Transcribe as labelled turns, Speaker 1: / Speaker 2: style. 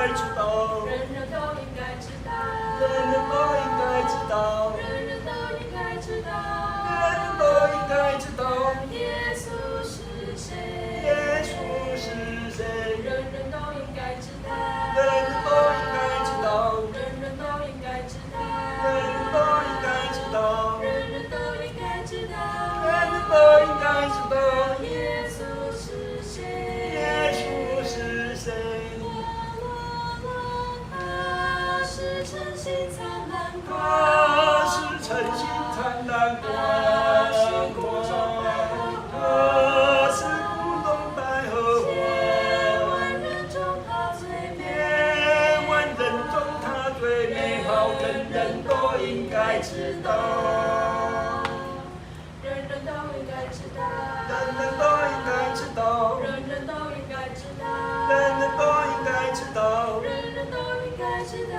Speaker 1: 该知道，
Speaker 2: 人人都应该知道，
Speaker 1: 人人都应该知道，
Speaker 2: 人人都应该知道，
Speaker 1: 人人都应该知道，
Speaker 2: 耶稣是谁？
Speaker 1: 耶稣是谁？
Speaker 2: 人人都应该知道，
Speaker 1: 人人都应该知道，
Speaker 2: 人人都应该知道，
Speaker 1: 人人都应该知道，
Speaker 2: 人人都应该知道，
Speaker 1: 人人都应该知道，
Speaker 2: 耶稣是谁？
Speaker 1: 耶稣是谁？
Speaker 2: 他是诚心灿烂光，
Speaker 1: 他是诚心灿烂光，他是苦中百合花，
Speaker 2: 千万人中他最美，
Speaker 1: 千万人中他最美好，人人都应该知道，
Speaker 2: 人人都应该知道，
Speaker 1: 人人都应该知道，
Speaker 2: 人人都应该知道，
Speaker 1: 人人都应该知道，
Speaker 2: 人人都应该知道。